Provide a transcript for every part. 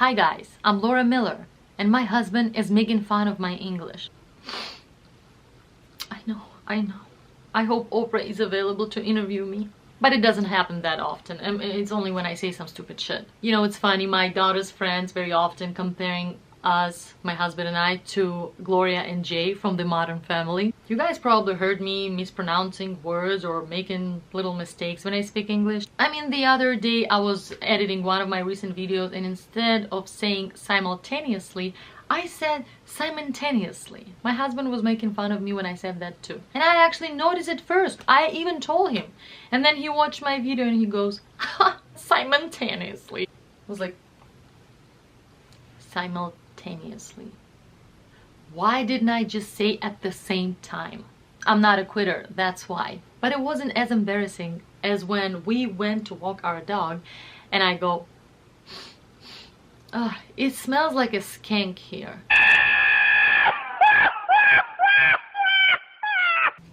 Hi guys, I'm Laura Miller, and my husband is making fun of my English. I know. I hope Oprah is available to interview me. But it doesn't happen that often. It's only when I say some stupid shit. You know, it's funny, my daughter's friends very often comparing us, my husband and I, to Gloria and Jay from The Modern Family. You guys probably heard me mispronouncing words or making little mistakes when I speak English. I mean, the other day I was editing one of my recent videos, and instead of saying simultaneously, I said simultaneously. My husband was making fun of me when I said that too. And I actually noticed it first. I even told him. And then he watched my video and he goes, ha, simultaneously. I was like, simultaneously. Why didn't I just say at the same time? I'm not a quitter, that's why. But it wasn't as embarrassing as when we went to walk our dog and I go, it smells like a skank here.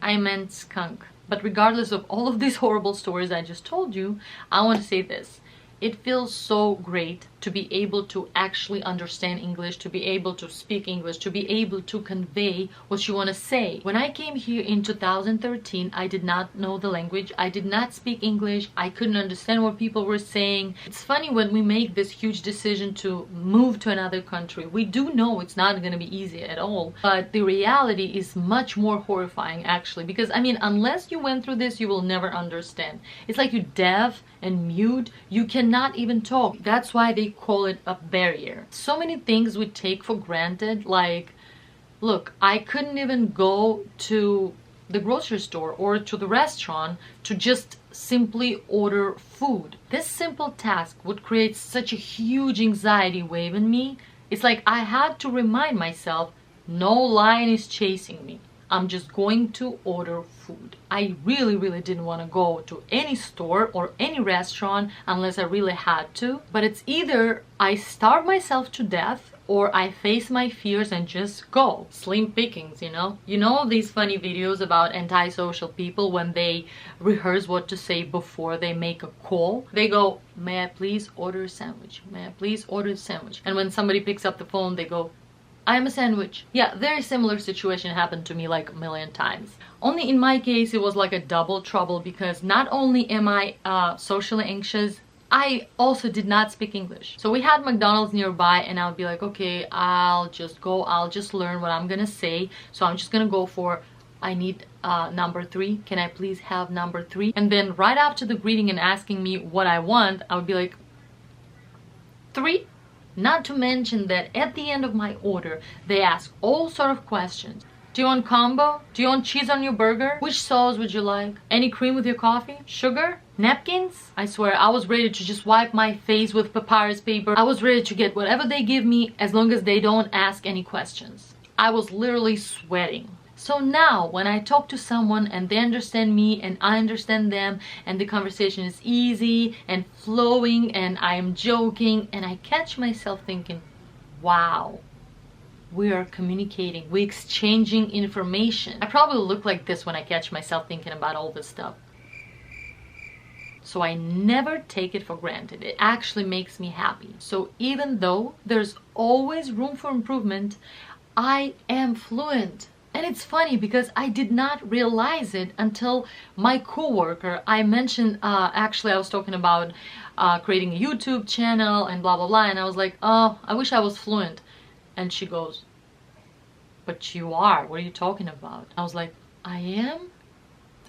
I meant skunk. But regardless of all of these horrible stories I just told you, I want to say this. It feels so great to be able to actually understand English, to be able to speak English, to be able to convey what you want to say. When I came here in 2013, I did not know the language. I did not speak English. I couldn't understand what people were saying. It's funny when we make this huge decision to move to another country. We do know it's not going to be easy at all, but the reality is much more horrifying actually, because I mean, unless you went through this, you will never understand. It's like you're deaf and mute. You cannot even talk. That's why they call it a barrier. So many things we take for granted, like, look, I couldn't even go to the grocery store or to the restaurant to just simply order food. This simple task would create such a huge anxiety wave in me. It's like I had to remind myself, no lion is chasing me. I'm just going to order food. I really didn't want to go to any store or any restaurant unless I really had to. But it's either I starve myself to death or I face my fears and just go. Slim pickings, you know? You know these funny videos about antisocial people when they rehearse what to say before they make a call? They go, may I please order a sandwich? May I please order a sandwich? And when somebody picks up the phone, they go, I'm a sandwich. Yeah, very similar situation happened to me like a million times. Only in my case it was like a double trouble, because not only am I socially anxious, I also did not speak English. So we had McDonald's nearby and I would be like, okay, I'll just learn what I'm gonna say. So I'm just gonna go for, I need number 3. Can I please have number 3? And then right after the greeting and asking me what I want, I would be like, 3? Not to mention that at the end of my order, they ask all sort of questions. Do you want combo? Do you want cheese on your burger? Which sauce would you like? Any cream with your coffee? Sugar? Napkins? I swear, I was ready to just wipe my face with papyrus paper. I was ready to get whatever they give me as long as they don't ask any questions. I was literally sweating. So now, when I talk to someone and they understand me and I understand them and the conversation is easy and flowing and I am joking, and I catch myself thinking, wow, we are communicating, we're exchanging information. I probably look like this when I catch myself thinking about all this stuff. So I never take it for granted. It actually makes me happy. So even though there's always room for improvement, I am fluent. And it's funny because I did not realize it until my coworker, I mentioned, actually I was talking about creating a YouTube channel and blah blah blah, and I was like, oh, I wish I was fluent. And she goes, but you are, what are you talking about? I was like, I am?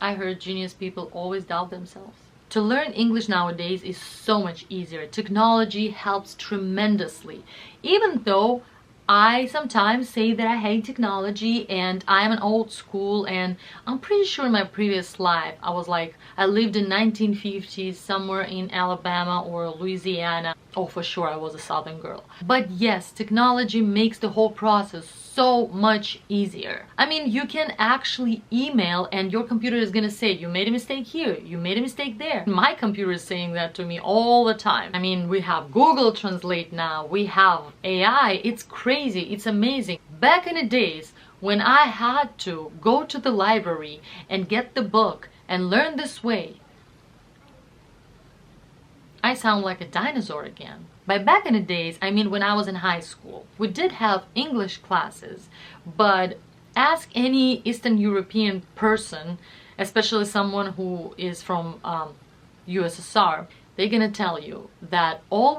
I heard genius people always doubt themselves. To learn English nowadays is so much easier. Technology helps tremendously. Even though I sometimes say that I hate technology and I'm an old school, and I'm pretty sure in my previous life I was like, I lived in 1950s somewhere in Alabama or Louisiana. Oh, for sure I was a Southern girl. But yes, technology makes the whole process so much easier. I mean, you can actually email and your computer is gonna say, you made a mistake here, you made a mistake there. My computer is saying that to me all the time. I mean, we have Google Translate now, we have AI, it's crazy, it's amazing. Back in the days when I had to go to the library and get the book and learn this way, I sound like a dinosaur again. By back in the days, I mean when I was in high school, we did have English classes, but ask any Eastern European person, especially someone who is from USSR, they're gonna tell you that all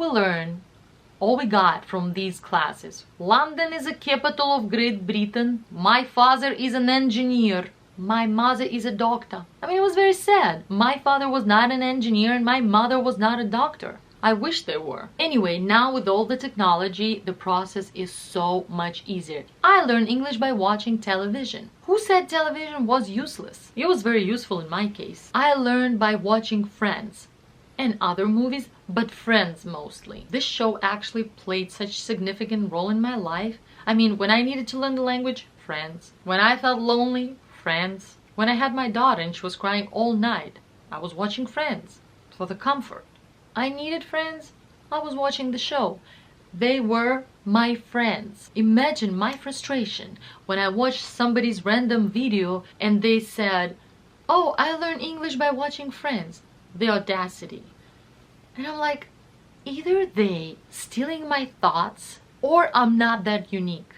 we got from these classes: London is the capital of Great Britain, my father is an engineer, my mother is a doctor. I mean, it was very sad. My father was not an engineer and my mother was not a doctor. I wish they were. Anyway, now with all the technology, the process is so much easier. I learned English by watching television. Who said television was useless? It was very useful in my case. I learned by watching Friends and other movies, but Friends mostly. This show actually played such a significant role in my life. I mean, when I needed to learn the language, Friends. When I felt lonely, Friends. When I had my daughter and she was crying all night, I was watching Friends for the comfort. I needed friends, I was watching the show. They were my friends. Imagine my frustration when I watched somebody's random video and they said, "Oh, I learned English by watching Friends." The audacity. And I'm like, either they stealing my thoughts or I'm not that unique.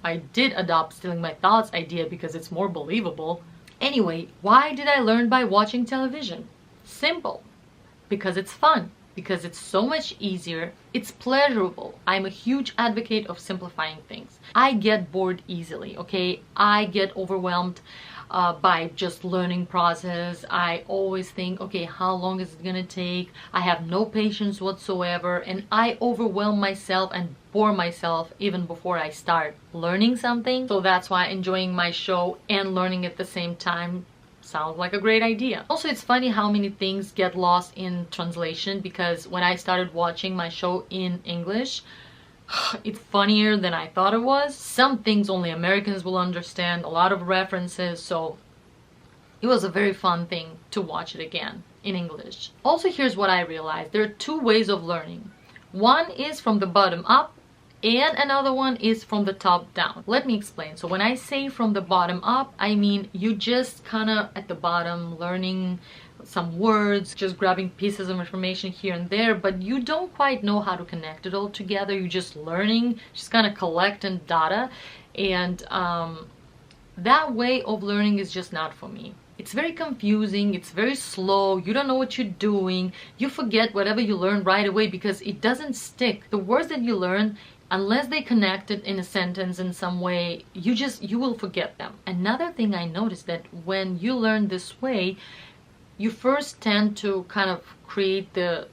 I did adopt stealing my thoughts idea because it's more believable. Anyway, why did I learn by watching television? Simple. Because it's fun. Because it's so much easier. It's pleasurable. I'm a huge advocate of simplifying things. I get bored easily, okay? I get overwhelmed by just learning process. I always think, okay, how long is it gonna take? I have no patience whatsoever, and I overwhelm myself and bore myself even before I start learning something. So that's why enjoying my show and learning at the same time sounds like a great idea. Also, it's funny how many things get lost in translation, because when I started watching my show in English, it's funnier than I thought it was. Some things only Americans will understand, a lot of references, so it was a very fun thing to watch it again in English. Also, here's what I realized. There are two ways of learning. One is from the bottom up, and another one is from the top down. Let me explain. So when I say from the bottom up, I mean you just kind of at the bottom learning some words, just grabbing pieces of information here and there, but you don't quite know how to connect it all together. You're just learning, just kind of collecting data, and that way of learning is just not for me. It's very confusing, it's very slow, you don't know what you're doing, you forget whatever you learn right away because it doesn't stick. The words that you learn, unless they connect it in a sentence in some way, you will forget them. Another thing I noticed, that when you learn this way, you first tend to kind of create the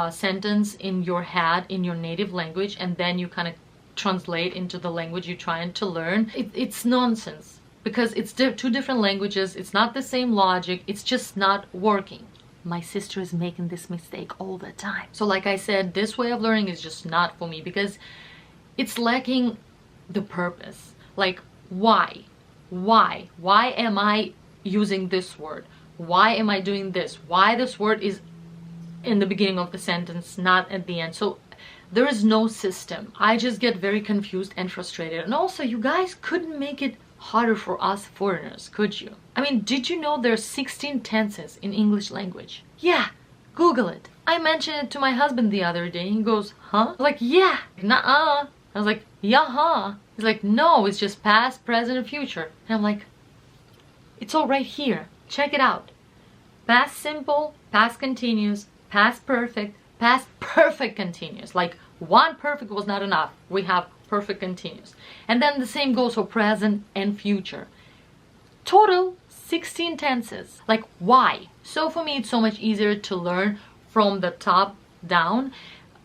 sentence in your head in your native language, and then you kind of translate into the language you're trying to learn. It's nonsense, because it's two different languages, it's not the same logic, it's just not working. My sister is making this mistake all the time. So like I said, this way of learning is just not for me, because it's lacking the purpose. Like, why? Why am I using this word? Why am I doing this? Why this word is in the beginning of the sentence, not at the end? So there is no system. I just get very confused and frustrated. And also, you guys couldn't make it harder for us foreigners, could you? I mean, did you know there's 16 tenses in English language? Yeah, Google it. I mentioned it to my husband the other day. He goes, huh? I was like, yeah, nuh-uh. I was like, yeah, huh? He's like, no, it's just past, present, and future. And I'm like, it's all right here. Check it out. Past simple, past continuous, past perfect continuous. Like, one perfect was not enough. We have perfect continuous. And then the same goes for present and future. Total 16 tenses. Like, why? So for me, it's so much easier to learn from the top down,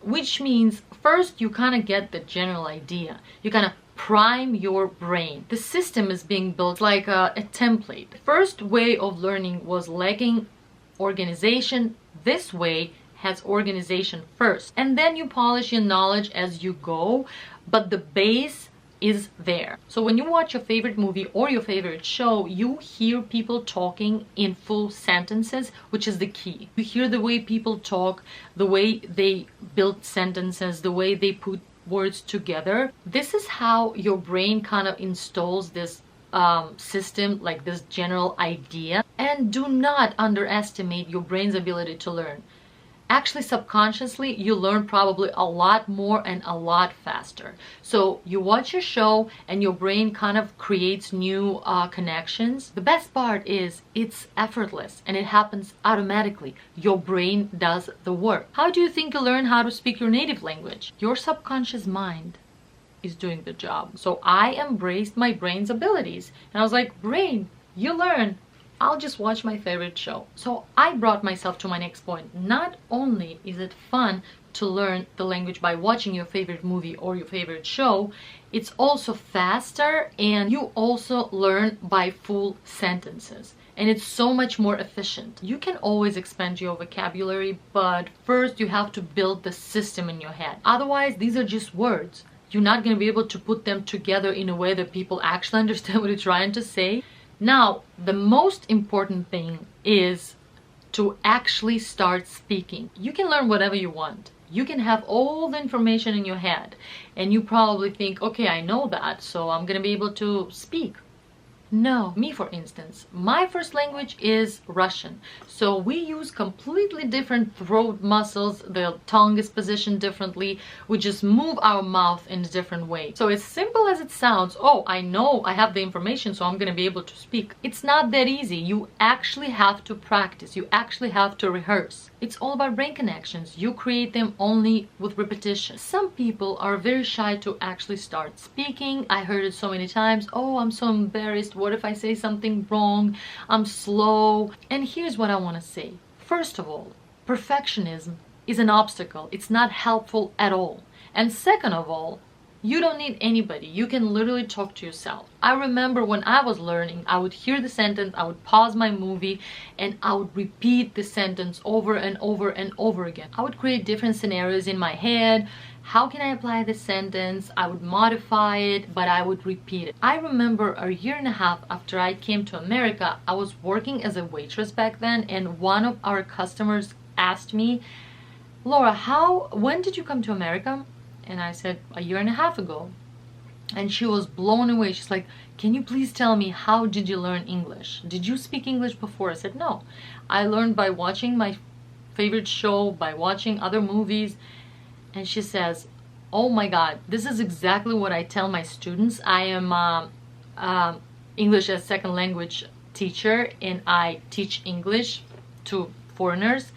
which means first you kind of get the general idea. You kind of prime your brain. The system is being built like a template. The first way of learning was lacking organization. This way has organization first, and then you polish your knowledge as you go, but the base is there. So when you watch your favorite movie or your favorite show, you hear people talking in full sentences, which is the key. You hear the way people talk, the way they build sentences, the way they put words together. This is how your brain kind of installs this system, like this general idea. And do not underestimate your brain's ability to learn. actually subconsciously you learn probably a lot more and a lot faster. So you watch a show and your brain kind of creates new connections. The best part is it's effortless and it happens automatically. Your brain does the work. How do you think you learn how to speak your native language? Your subconscious mind is doing the job. So I embraced my brain's abilities and I was like, brain, you learn. I'll just watch my favorite show. So I brought myself to my next point. Not only is it fun to learn the language by watching your favorite movie or your favorite show, it's also faster and you also learn by full sentences. And it's so much more efficient. You can always expand your vocabulary, but first you have to build the system in your head. Otherwise, these are just words. You're not going to be able to put them together in a way that people actually understand what you're trying to say. Now, the most important thing is to actually start speaking. You can learn whatever you want. You can have all the information in your head and you probably think, okay, I know that, so I'm gonna be able to speak. No, me for instance, my first language is Russian. So we use completely different throat muscles, the tongue is positioned differently, we just move our mouth in a different way. So as simple as it sounds, oh, I know I have the information, so I'm gonna be able to speak. It's not that easy. You actually have to practice, you actually have to rehearse. It's all about brain connections. You create them only with repetition. Some people are very shy to actually start speaking. I heard it so many times. Oh, I'm so embarrassed. What if I say something wrong? I'm slow. And here's what I want to say. First of all, perfectionism is an obstacle. It's not helpful at all. And second of all, you don't need anybody. You can literally talk to yourself. I remember when I was learning, I would hear the sentence, I would pause my movie, and I would repeat the sentence over and over and over again. I would create different scenarios in my head. How can I apply this sentence? I would modify it, but I would repeat it. I remember a year and a half after I came to America, I was working as a waitress back then, and one of our customers asked me, Laura, when did you come to America? And I said, a year and a half ago. And she was blown away. She's like, can you please tell me, how did you learn English? Did you speak English before? I said, no. I learned by watching my favorite show, by watching other movies. And she says, oh my God, this is exactly what I tell my students. I am English as second language teacher, and I teach English to foreigners.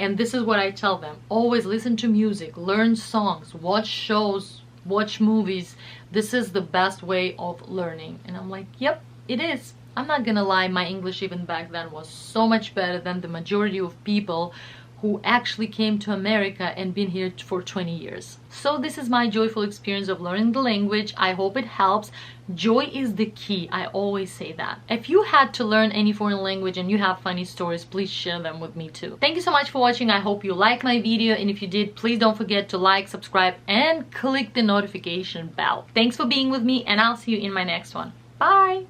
And this is what I tell them. Always listen to music, learn songs, watch shows, watch movies. This is the best way of learning. And I'm like, yep, it is. I'm not gonna lie, my English even back then was so much better than the majority of people who actually came to America and been here for 20 years. So this is my joyful experience of learning the language. I hope it helps. Joy is the key. I always say that. If you had to learn any foreign language and you have funny stories, please share them with me too. Thank you so much for watching. I hope you liked my video, and if you did, please don't forget to like, subscribe, and click the notification bell. Thanks for being with me, and I'll see you in my next one. Bye!